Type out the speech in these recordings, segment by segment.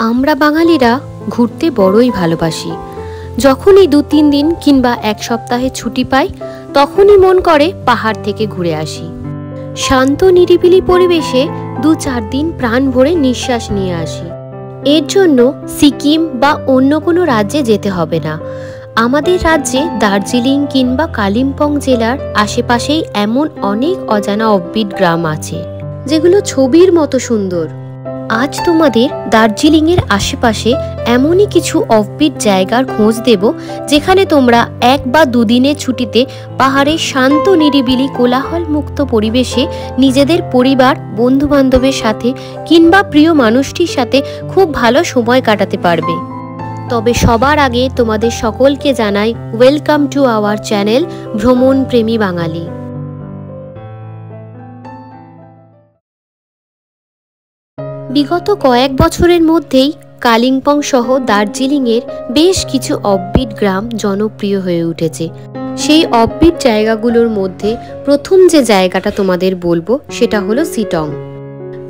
আমরা বাঙালিরা ঘুরতে বড়ই ভালোবাসি। যখনই 2-3 দিন কিংবা এক সপ্তাহে ছুটি পাই তখনই মন করে পাহাড় থেকে ঘুরে আসি। শান্ত নিরিবিলি পরিবেশে 2-4 দিন প্রাণ ভরে নিঃশ্বাস নিয়ে আসি। এর জন্য সিকিম বা অন্য কোনো রাজ্যে যেতে হবে না। আমাদের রাজ্যে দার্জিলিং কিংবা কালিম্পং জেলার আশেপাশেই এমন অনেক অজানা অফবিট গ্রাম আছে যেগুলো ছবির মতো সুন্দর। আজ তোমাদের দার্জিলিংয়ের আশেপাশে এমনই কিছু অফবিট জায়গার খোঁজ দেব যেখানে তোমরা 1 বা 2 দিনের ছুটিতে পাহাড়ের শান্ত নিরিবিলি কোলাহল মুক্ত পরিবেশে নিজেদের পরিবার, বন্ধু বান্ধবের সাথে কিংবা প্রিয় মানুষটির সাথে খুব ভালো সময় কাটাতে পারবে। তবে সবার আগে তোমাদের সকলকে জানাই ওয়েলকাম টু আওয়ার চ্যানেল ভ্রমণ প্রেমী বাঙালি। বিগত কয়েক বছরের মধ্যেই কালিম্পং সহ দার্জিলিংয়ের বেশ কিছু অফবিট গ্রাম জনপ্রিয় হয়ে উঠেছে। সেই অফবিট জায়গাগুলোর মধ্যে প্রথম যে জায়গাটা তোমাদের বলবো সেটা হলো সিটং।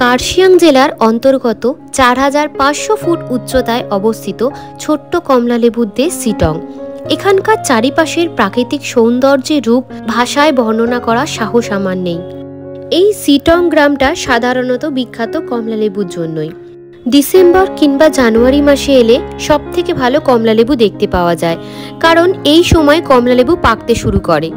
কার্শিয়াং জেলার অন্তর্গত 4500 ফুট উচ্চতায় অবস্থিত ছোট্ট কমলালেবুর দেশ সিটং। এখানকার চারিপাশের প্রাকৃতিক সৌন্দর্যের রূপ ভাষায় বর্ণনা করা সাহস আমার নেই। এই সিটং গ্রামটা সাধারণত বিখ্যাত কমলালেবুর জন্যই। ডিসেম্বর কিংবা জানুয়ারি মাসে এলে সব থেকে ভালো কমলালেবু দেখতে পাওয়া যায়, কারণ এই সময় কমলালেবু পাকতে শুরু করে।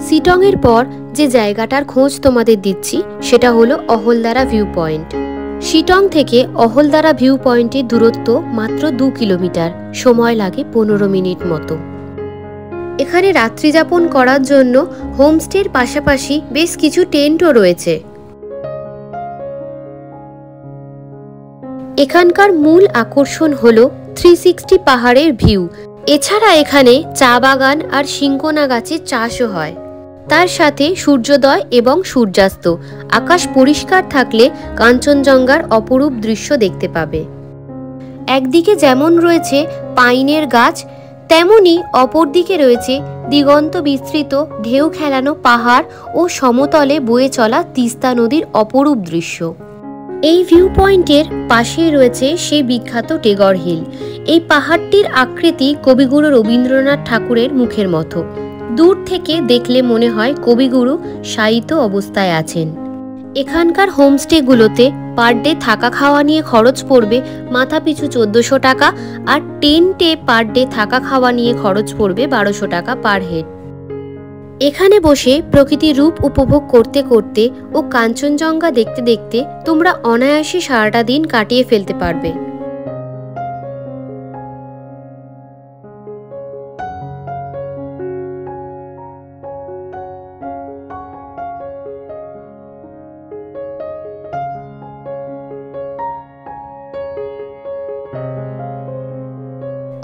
সিটং এর পর যে জায়গাটার খোঁজ তোমাদের দিচ্ছি সেটা হলো অহলদারা ভিউ পয়েন্ট। সিটং থেকে অহলদারা ভিউ পয়েন্টের দূরত্ব মাত্র 2 কিলোমিটার, সময় লাগে 15 মিনিট মতো। এখানে রাত্রি যাপন করার জন্য হোমস্টের পাশাপাশি বেশ কিছু টেন্টও রয়েছে। এখানকার মূল আকর্ষণ হলো 360 পাহাড়ের ভিউ। এছাড়া এখানে চা বাগান আর সিংকোনা গাছের চাষও হয়। তার সাথে সূর্যোদয় এবং সূর্যাস্ত। আকাশ পরিষ্কার থাকলে কাঞ্চনজঙ্ঘার অপরূপ দৃশ্য দেখতে পাবে। একদিকে যেমন রয়েছে পাইনের গাছ, তেমনি অপরদিকে রয়েছে দিগন্ত বিস্তৃত ঢেউ খেলানো পাহাড় ও সমতলে বয়ে চলা তিস্তা নদীর অপরূপ দৃশ্য। এই ভিউ পয়েন্টের পাশেই রয়েছে সেই বিখ্যাত টেগর হিল। এই পাহাড়টির আকৃতি কবিগুরু রবীন্দ্রনাথ ঠাকুরের মুখের মতো। দূর থেকে দেখলে মনে হয় কবিগুরু শায়িত অবস্থায় আছেন। এখানকার হোমস্টেগুলোতে পার ডে থাকা খাওয়া নিয়ে খরচ পড়বে মাথাপিছু 1400 টাকা, আর টেন্টে পার ডে থাকা খাওয়া নিয়ে খরচ পড়বে 1200 টাকা পার হেড। এখানে বসে প্রকৃতির রূপ উপভোগ করতে করতে ও কাঞ্চনজঙ্ঘা দেখতে দেখতে তোমরা অনায়াসে সারাটা দিন কাটিয়ে ফেলতে পারবে।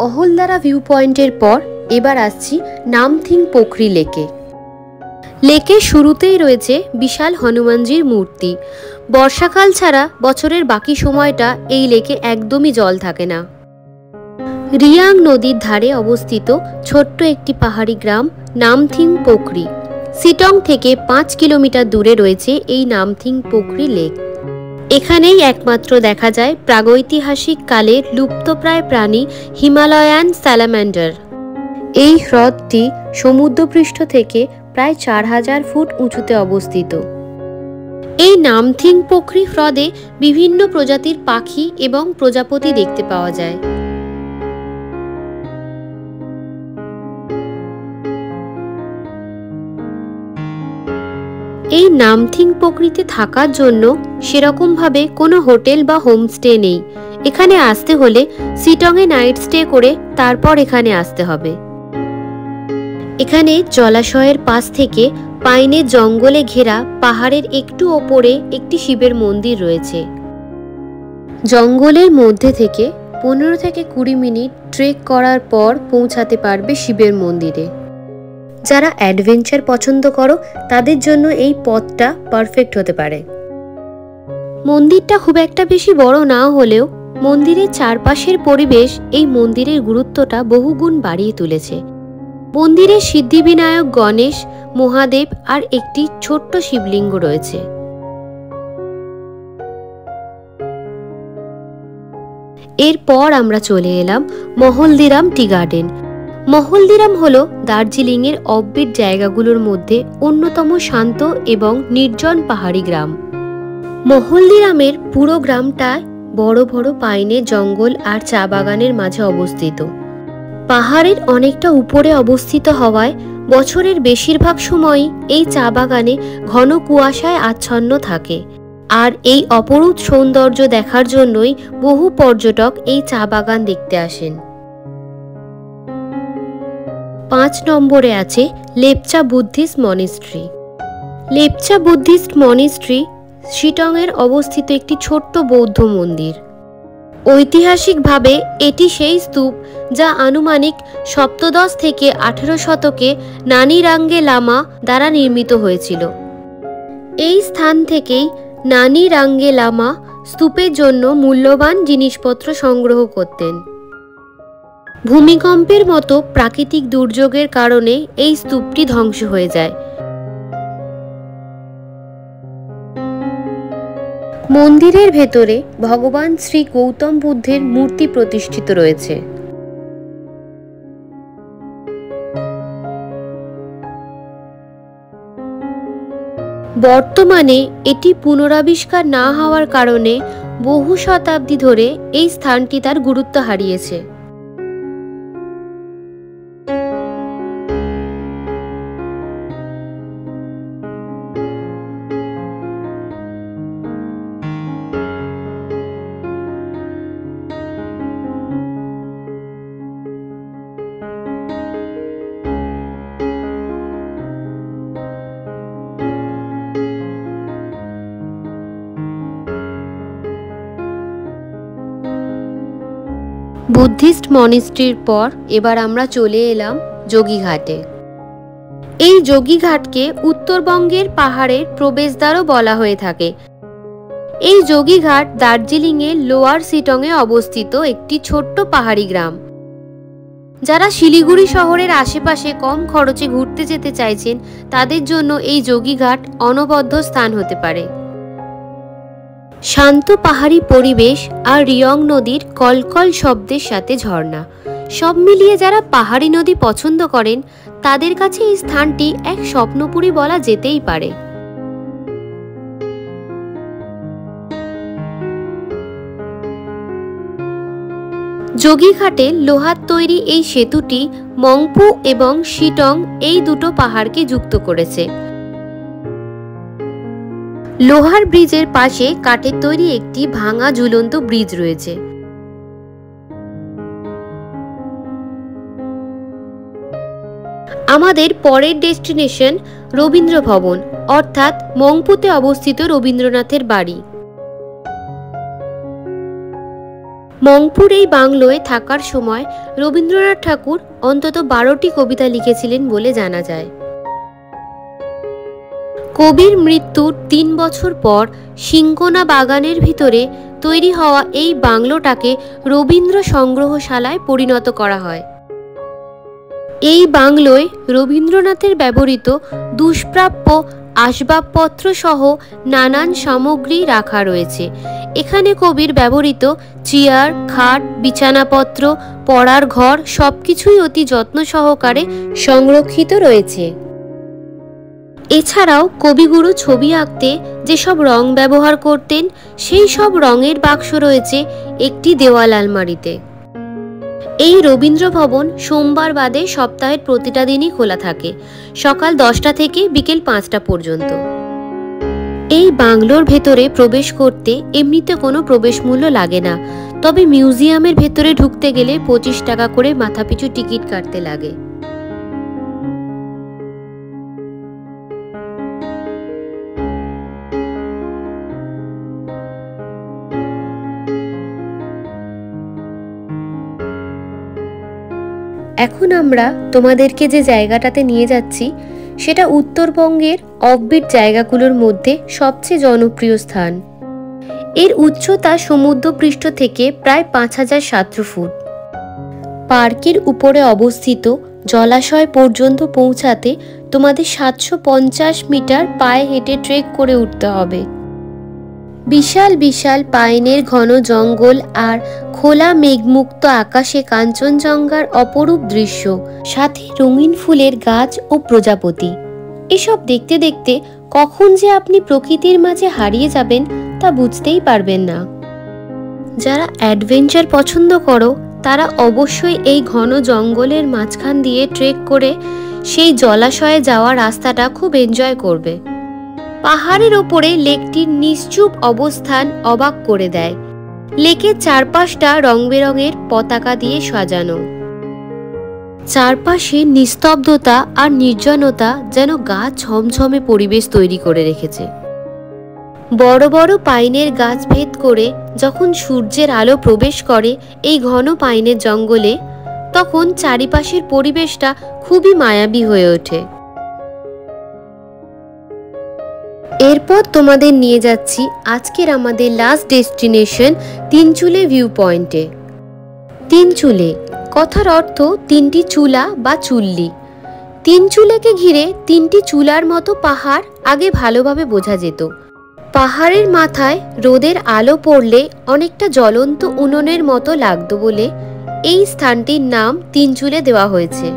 অহলদারা ভিউ পয়েন্টের পর এবার আসছি নামথিং পোখরি লেকে। লেকের শুরুতেই রয়েছে বিশাল হনুমানজির মূর্তি। বর্ষাকাল ছাড়া বছরের বাকি সময়টা এই লেকে একদমই জল থাকে না। রিয়াং নদীর ধারে অবস্থিত ছোট্ট একটি পাহাড়ি গ্রাম নামথিং পোখরি। সিটং থেকে 5 কিলোমিটার দূরে রয়েছে এই নামথিং পোখরি লেক। এখানেই একমাত্র দেখা যায় প্রাগৈতিহাসিক কালের লুপ্তপ্রায় প্রাণী হিমালয়ান স্যালামান্ডার। এই হ্রদটি সমুদ্রপৃষ্ঠ থেকে প্রায় 4000 ফুট উঁচুতে অবস্থিত। এই নামথিং পোখরি হ্রদে বিভিন্ন প্রজাতির পাখি এবং প্রজাপতি দেখতে পাওয়া যায়। এই নামথিং পোখরিতে থাকার জন্য সেরকমভাবে কোনো হোটেল বা হোমস্টে নেই। এখানে আসতে হলে সিটংয়ে নাইট স্টে করে তারপর এখানে আসতে হবে। এখানে জলাশয়ের পাশ থেকে পাইনের জঙ্গলে ঘেরা পাহাড়ের একটু ওপরে একটি শিবের মন্দির রয়েছে। জঙ্গলের মধ্যে থেকে 15 থেকে 20 মিনিট ট্রেক করার পর পৌঁছাতে পারবে শিবের মন্দিরে। যারা অ্যাডভেঞ্চার পছন্দ করো তাদের জন্য এই পথটা পারফেক্ট হতে পারে। মন্দিরটা খুব একটা বেশি বড় না হলেও মন্দিরের চারপাশের পরিবেশ এই মন্দিরের গুরুত্বটা বহুগুণ বাড়িয়ে তুলেছে। মন্দিরে সিদ্ধিবিনায়ক গণেশ, মহাদেব আর একটি ছোট্ট শিবলিঙ্গ রয়েছে। এরপর আমরা চলে এলাম মহলদিরাম টি গার্ডেন। মহলদিরাম হলো দার্জিলিংয়ের অফবিট জায়গাগুলোর মধ্যে অন্যতম শান্ত এবং নির্জন পাহাড়ি গ্রাম। মহলদিরামের পুরো গ্রামটায় বড় বড় পাইনের জঙ্গল আর চা বাগানের মাঝে অবস্থিত। পাহাড়ের অনেকটা উপরে অবস্থিত হওয়ায় বছরের বেশিরভাগ সময়ই এই চা বাগানে ঘন কুয়াশায় আচ্ছন্ন থাকে। আর এই অপরূপ সৌন্দর্য দেখার জন্যই বহু পর্যটক এই চা বাগান দেখতে আসেন। 5 নম্বরে আছে Lepcha Buddhist monastery. Lepcha Buddhist monastery শিটংয়ের অবস্থিত একটি ছোট্ট বৌদ্ধ মন্দির। ঐতিহাসিকভাবে এটি সেই স্তূপ যা আনুমানিক সপ্তদশ থেকে 18 শতকে নানি রাঙ্গে লামা দ্বারা নির্মিত হয়েছিল। এই স্থান থেকেই নানি রাঙ্গে লামা স্তূপের জন্য মূল্যবান জিনিসপত্র সংগ্রহ করতেন। ভূমিকম্পের মতো প্রাকৃতিক দুর্যোগের কারণে এই স্তূপটি ধ্বংস হয়ে যায়। মন্দিরের ভেতরে ভগবান শ্রী গৌতম বুদ্ধের মূর্তি প্রতিষ্ঠিত রয়েছে। বর্তমানে এটি পুনরাবিষ্কার না হওয়ার কারণে বহু শতাব্দী ধরে এই স্থানটি তার গুরুত্ব হারিয়েছে। বুদ্ধিস্ট মনিস্ট্রির পর এবার আমরা চলে এলাম যোগীঘাটে। এই যোগীঘাটকে উত্তরবঙ্গের পাহাড়ের প্রবেশদ্বারও বলা হয়ে থাকে। এই যোগীঘাট দার্জিলিংয়ের লোয়ার শিটংয়ে অবস্থিত একটি ছোট্ট পাহাড়ি গ্রাম। যারা শিলিগুড়ি শহরের আশেপাশে কম খরচে ঘুরতে যেতে চাইছেন তাদের জন্য এই যোগীঘাট অনবদ্য স্থান হতে পারে। শান্ত পাহাড়ি পরিবেশ আর রিয়ং নদীর কলকল শব্দের সাথে ঝর্ণা, সব মিলিয়ে যারা পাহাড়ি নদী পছন্দ করেন তাদের কাছে এই স্থানটি এক স্বপ্নপুরী বলা যেতেই পারে। যোগীঘাটে লোহার তৈরি এই সেতুটি মংপু এবং শিটং এই দুটো পাহাড়কে যুক্ত করেছে। লোহার ব্রিজের পাশে কাঠের তৈরি একটি ভাঙা ঝুলন্ত ব্রিজ রয়েছে। আমাদের পরের ডেস্টিনেশন রবীন্দ্র ভবন, অর্থাৎ মংপুতে অবস্থিত রবীন্দ্রনাথের বাড়ি। মংপুর এই বাংলোয় থাকার সময় রবীন্দ্রনাথ ঠাকুর অন্তত 12টি কবিতা লিখেছিলেন বলে জানা যায়। কবির মৃত্যুর 3 বছর পর সিংকোনা বাগানের ভিতরে তৈরি হওয়া এই বাংলোটাকে রবীন্দ্র সংগ্রহশালায় পরিণত করা হয়। এই বাংলোয় রবীন্দ্রনাথের ব্যবহৃত দুষ্প্রাপ্য আসবাবপত্র সহ নানান সামগ্রী রাখা রয়েছে। এখানে কবির ব্যবহৃত চেয়ার, খাট, বিছানাপত্র, পড়ার ঘর সবকিছুই অতি যত্ন সহকারে সংরক্ষিত রয়েছে। এছাড়াও কবিগুরু ছবি আঁকতে যেসব রং ব্যবহার করতেন সেই সব রঙের বাক্স রয়েছে একটি দেওয়াল আলমারিতে। এই রবীন্দ্র ভবন সোমবার বাদে সপ্তাহের প্রতিটা দিনই খোলা থাকে, সকাল 10টা থেকে বিকেল 5টা পর্যন্ত। এই বাংলোর ভেতরে প্রবেশ করতে এমনিতে কোনো প্রবেশ মূল্য লাগে না, তবে মিউজিয়ামের ভেতরে ঢুকতে গেলে 25 টাকা করে মাথাপিছু টিকিট কাটতে লাগে। এখন আমরা তোমাদেরকে যে জায়গাটাতে নিয়ে যাচ্ছি সেটা উত্তরবঙ্গের অফবিট জায়গাগুলোর মধ্যে সবচেয়ে জনপ্রিয় স্থান। এর উচ্চতা সমুদ্রপৃষ্ঠ থেকে প্রায় 5700 ফুট। পার্কের উপরে অবস্থিত জলাশয় পর্যন্ত পৌঁছাতে তোমাদের 750 মিটার পায়ে হেঁটে ট্রেক করে উঠতে হবে। বিশাল বিশাল পাইনের ঘন জঙ্গল আর খোলা মেঘমুক্ত আকাশে কাঞ্চনজঙ্ঘার অপরূপ দৃশ্য, সাথে রঙিন ফুলের গাছ ও প্রজাপতি। এসব দেখতে দেখতে কখন যে আপনি প্রকৃতির মাঝে হারিয়ে যাবেন তা বুঝতেই পারবেন না। যারা অ্যাডভেঞ্চার পছন্দ করো তারা অবশ্যই এই ঘন জঙ্গলের মাঝখান দিয়ে ট্রেক করে সেই জলাশয়ে যাওয়ার রাস্তাটা খুব এনজয় করবে। পাহাড়ের ওপরে লেকটির নিশ্চুপ অবস্থান অবাক করে দেয়। লেকের চারপাশটা রং বেরঙের পতাকা দিয়ে সাজানো। চারপাশে নিস্তব্ধতা আর নির্জনতা যেন গা ছমছমে পরিবেশ তৈরি করে রেখেছে। বড় বড় পাইনের গাছ ভেদ করে যখন সূর্যের আলো প্রবেশ করে এই ঘন পাইনের জঙ্গলে, তখন চারিপাশের পরিবেশটা খুবই মায়াবী হয়ে ওঠে। এরপর তোমাদের নিয়ে যাচ্ছি আজকের আমাদের লাস্ট ডেস্টিনেশন তিনচুলে ভিউ পয়েন্টে। তিনচুলে কথার অর্থ তিনটি চুলা বা চুল্লি। তিনচুলেকে ঘিরে তিনটি চুলার মতো পাহাড় আগে ভালোভাবে বোঝা যেত। পাহাড়ের মাথায় রোদের আলো পড়লে অনেকটা জ্বলন্ত উনুনের মতো লাগতো বলে এই স্থানটির নাম তিনচুলে দেওয়া হয়েছে।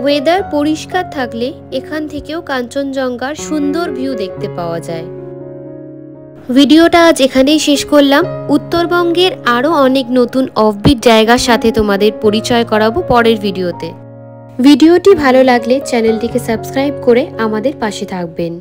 ওয়েদার পরিষ্কার থাকলে এখান থেকেও কাঞ্চনজঙ্ঘার সুন্দর ভিউ দেখতে পাওয়া যায়। ভিডিওটা আজ এখানেই শেষ করলাম। উত্তরবঙ্গের আরও অনেক নতুন অফবিট জায়গার সাথে তোমাদের পরিচয় করাবো পরের ভিডিওতে। ভিডিওটি ভালো লাগলে চ্যানেলটিকে সাবস্ক্রাইব করে আমাদের পাশে থাকবেন।